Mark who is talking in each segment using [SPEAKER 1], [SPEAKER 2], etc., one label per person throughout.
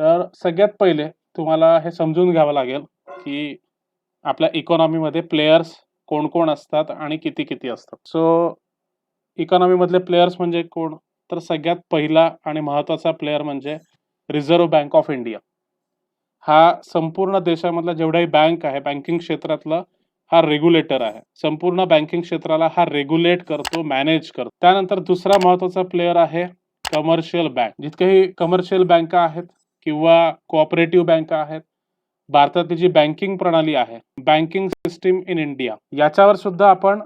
[SPEAKER 1] तर सगळ्यात पहिले तुम्हाला हे समजून घ्यावं लागेल की आपल्या इकॉनॉमीमध्ये प्लेयर्स कोण-कोण असतात आणि किती-किती असतात. सो इकॉनॉमीमधले प्लेयर्स म्हणजे कोण? तर सगळ्यात पहिला आणि महत्त्वाचा प्लेयर म्हणजे रिझर्व्ह बँक ऑफ इंडिया. हा संपूर्ण देशामधला जेवढाही बँक आहे, बँकिंग क्षेत्रातला हा रेग्युलेटर आहे. संपूर्ण बँकिंग क्षेत्राला हा रेग्युलेट करतो, मॅनेज करतो. त्यानंतर दुसरा महत्त्वाचा प्लेयर आहे कमर्शियल बँक. जितकेही कमर्शियल बँका आहेत किंवा कोऑपरेटिव्ह बँका आहेत, भारतातली जी बँकिंग प्रणाली आहे, बँकिंग सिस्टीम इन इंडिया, याच्यावर सुद्धा आपण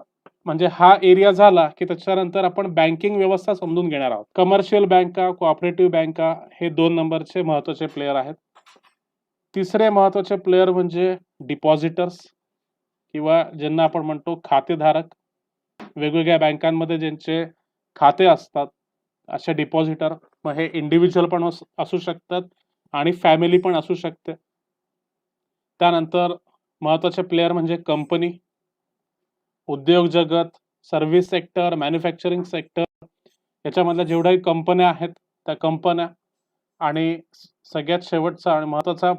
[SPEAKER 1] म्हणजे हा एरिया झाला की त्याच्यानंतर आपण बँकिंग व्यवस्था समजून घेणार आहोत. कमर्शियल बँका, कोऑपरेटिव्ह बँका हे 2 नंबरचे महत्त्वाचे प्लेयर आहेत. तिसरे महत्त्वाचे प्लेयर म्हणजे डिपॉझिटर्स किंवा ज्यांना आपण म्हणतो खातेधारक. वेगवेगळ्या बँकांमध्ये ज्यांचे खाते असतात, असे डिपॉझिटर. मग हे इंडिव्हिज्युअल पण असू शकतात आणि फॅमिली पण असू शकते. त्यानंतर महत्त्वाचे प्लेयर म्हणजे कंपनी, उद्योग जगत, सर्व्हिस सेक्टर, मॅन्युफॅक्चरिंग सेक्टर, याच्यामधल्या जेवढ्याही कंपन्या आहेत त्या कंपन्या आणि सगळ्यात शेवटचा आणि महत्त्वाचा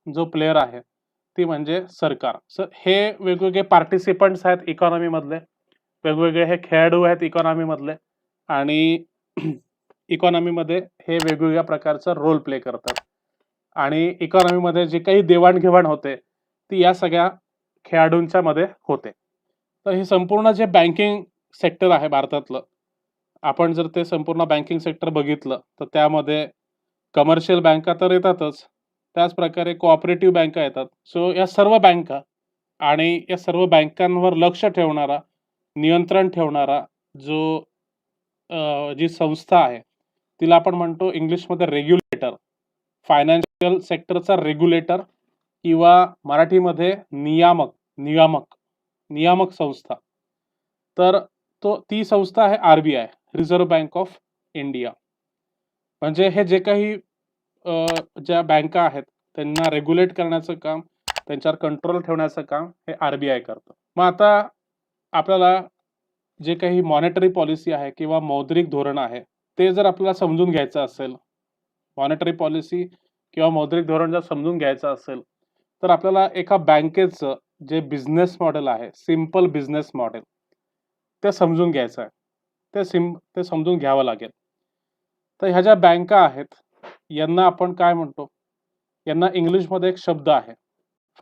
[SPEAKER 1] जो प्लेयर आहे ती म्हणजे सरकार. हे वेगवेगळे पार्टिसिपंट्स आहेत इकॉनॉमीमधले, वेगवेगळे हे खेळाडू आहेत इकॉनॉमीमधले आणि इकॉनॉमीमध्ये हे वेगवेगळ्या प्रकारचा रोल प्ले करतात आणि इकॉनॉमीमध्ये जी काही देवाणघेवाण होते ती या सगळ्या खेळाडूंच्या मध्ये होते. तर हे संपूर्ण जे बँकिंग सेक्टर आहे भारतातलं, आपण जर ते संपूर्ण बँकिंग सेक्टर बघितलं तर त्यामध्ये कमर्शियल बँका तर येतातच, त्याच प्रकारे कोऑपरेटिव्ह बँका येतात. सो या सर्व बँका आणि या सर्व बँकांवर लक्ष ठेवणारा, नियंत्रण ठेवणारा जो जी संस्था आहे तिला आपण म्हणतो इंग्लिशमध्ये रेग्युलेटर. फायनान्शियल सेक्टरचा रेग्युलेटर किंवा मराठीमध्ये नियामक, नियामक संस्था. तर ती संस्था आहे RBI, reserve bank of India. म्हणजे हे जे काही ज्या बँका आहेत त्यांना रेग्युलेट करण्याचं काम, त्यांच्यावर कंट्रोल ठेवण्याचं काम हे RBI करतं. मग आता आपल्याला जे काही मॉनेटरी पॉलिसी आहे किंवा मौद्रिक धोरण आहे ते जर आपल्याला समजून घ्यायचं असेल, मॉनेटरी पॉलिसी किंवा मौद्रिक धोरण जर समजून घ्यायचं असेल तर आपल्याला एका बँकेचं जे बिझनेस मॉडेल आहे, सिंपल बिझनेस मॉडेल, ते समजून घ्यायचं आहे. ते समजून घ्यावं लागेल. तर ह्या ज्या बँका आहेत यांना आपण काय म्हणतो, यांना इंग्लिशमध्ये एक शब्द आहे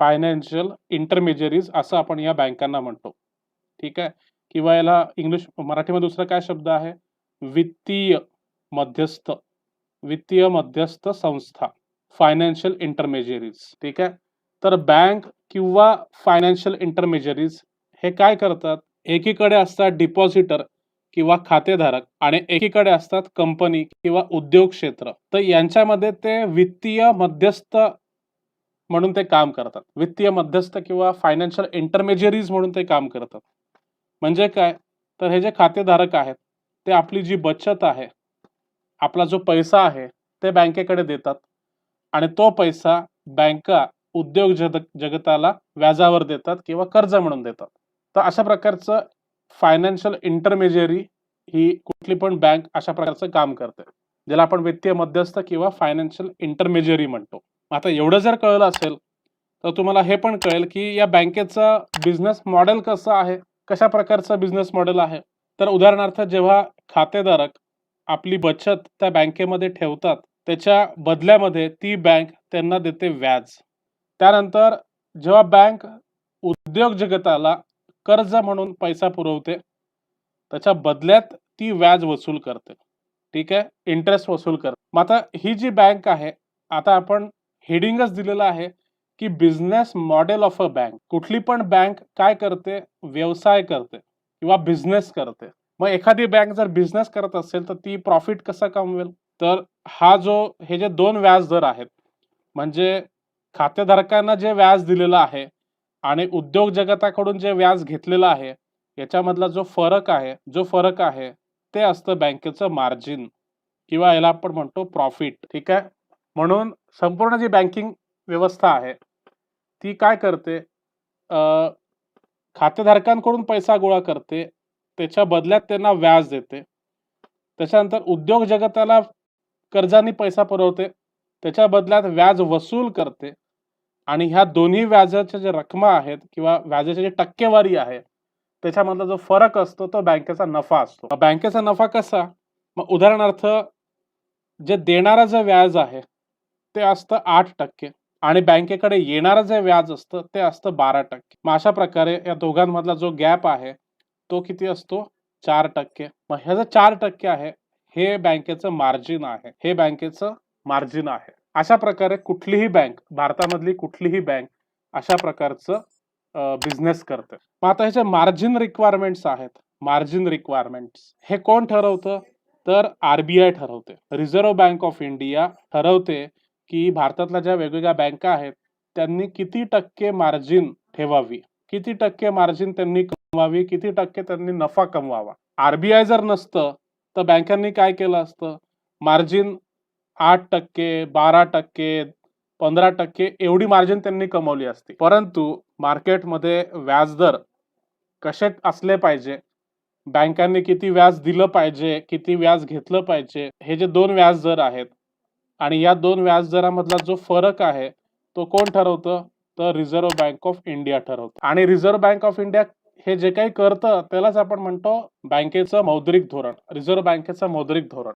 [SPEAKER 1] फायनान्शियल इंटरमिजियरीज, असं आपण या बँकांना म्हणतो. ठीक आहे. किंवा याला मराठीमध्ये दुसरा काय शब्द आहे, वित्तीय मध्यस्थ, वित्तीय मध्यस्थ संस्था, फायनान्शियल इंटरमिजियरीज. ठीक आहे. तर बँक किंवा फायनान्शियल इंटरमिजियरीज हे काय करतात, एकीकडे असतात डिपॉझिटर किंवा खातेधारक आणि एकीकडे असतात कंपनी किंवा उद्योग क्षेत्र. तर यांच्यामध्ये ते वित्तीय मध्यस्थ म्हणून ते काम करतात. वित्तीय मध्यस्थ किंवा फायनान्शियल इंटरमिजियरीज म्हणून ते काम करतात. म्हणजे काय, तर हे जे खातेधारक आहेत ते आपली जी बचत आहे, आपला जो पैसा आहे ते बँकेकडे देतात आणि तो पैसा बँका उद्योग जगताला व्याजावर देतात किंवा कर्ज म्हणून देतात. तर अशा प्रकारचं फायनान्शियल इंटरमिजियरी ही कुठली पण बँक अशा प्रकारचं काम करते, ज्याला आपण वित्तीय मध्यस्थ किंवा फायनान्शियल इंटरमिजियरी म्हणतो. आता एवढं जर कळलं असेल तर तुम्हाला हे पण कळेल की या बँकेचं बिझनेस मॉडेल कसं आहे, कशा प्रकारचं बिझनेस मॉडेल आहे. तर उदाहरणार्थ जेव्हा खातेधारक आपली बचत त्या बँकेमध्ये ठेवतात त्याच्या बदल्यामध्ये ती बँक त्यांना देते व्याज. त्यानंतर जेव्हा बँक उद्योग जगताला कर्ज म्हणून पैसा पुरवते त्याच्या बदल्यात ती व्याज वसूल करते. ठीक आहे, इंटरेस्ट वसूल करते. मग आता ही जी बँक आहे, आता आपण हेडिंगच दिलेलं आहे की business model of a bank. कुठली पण बँक काय करते, व्यवसाय करते किंवा बिझनेस करते. मग एखादी बँक जर बिझनेस करत असेल तर ती प्रॉफिट कसा कमवेल, तर हे जे 2 व्याज दर आहेत, म्हणजे खातेधारकांना जे व्याज दिलेलं आहे आणि उद्योग जगताकडून जे व्याज घेतलेलं आहे याच्यामधला जो फरक आहे ते असतं बँकेचं मार्जिन किंवा याला आपण म्हणतो प्रॉफिट. ठीक आहे. म्हणून संपूर्ण जी बँकिंग व्यवस्था आहे ती काय करते, खातेधारकांकडून पैसा गोळा करते, त्याच्या बदल्यात त्यांना व्याज देते. त्याच्यानंतर उद्योग जगताला कर्जाने पैसा पुरवते, त्याच्या बदल्यात व्याज वसूल करते आणि ह्या दोन्ही व्याजाच्या ज्या रकमा आहेत किंवा व्याजाची जी टक्केवारी आहे त्याच्यामधला जो फरक असतो तो बँकेचा नफा असतो. बँकेचा नफा कसा? मग उदाहरणार्थ जे देणारा जे व्याज आहे ते असतं 8% आणि बँकेकडे येणारं जे व्याज असतं ते असतं 12%. मग अशा प्रकारे या दोघांमधला जो गॅप आहे तो किती असतो? 4%. मग हे जे 4% आहे हे बँकेचं मार्जिन आहे. हे बँकेचं मार्जिन आहे. अशा प्रकारे कुठलीही बँक, भारतामधली कुठलीही बँक अशा प्रकारचं बिझनेस करते. मग आता ह्याचे मार्जिन रिक्वायरमेंट्स आहेत. मार्जिन रिक्वायरमेंट्स हे कोण ठरवतं? तर RBI ठरवते. रिझर्व्ह बँक ऑफ इंडिया ठरवते की भारतातल्या ज्या वेगवेगळ्या बँका आहेत त्यांनी किती टक्के मार्जिन ठेवावी, किती टक्के मार्जिन त्यांनी कमवावी, किती टक्के त्यांनी नफा कमवावा. RBI जर नसतं तर बँकांनी काय केलं असतं? मार्जिन 8%, 12%, 15% एवढी मार्जिन त्यांनी कमवली असती. परंतु मार्केटमध्ये व्याजदर कसे असले पाहिजे, बँकांनी किती व्याज दिलं पाहिजे, किती व्याज घेतलं पाहिजे, हे जे दोन व्याजदर आहेत आणि या दोन व्याजदरामधला जो फरक आहे तो कोण ठरवतं? तर रिझर्व्ह बँक ऑफ इंडिया ठरवतं. आणि रिझर्व्ह बँक ऑफ इंडिया हे जे काही करतं त्यालाच आपण म्हणतो बँकेचं मौद्रिक धोरण, रिझर्व्ह बँकेचं मौद्रिक धोरण.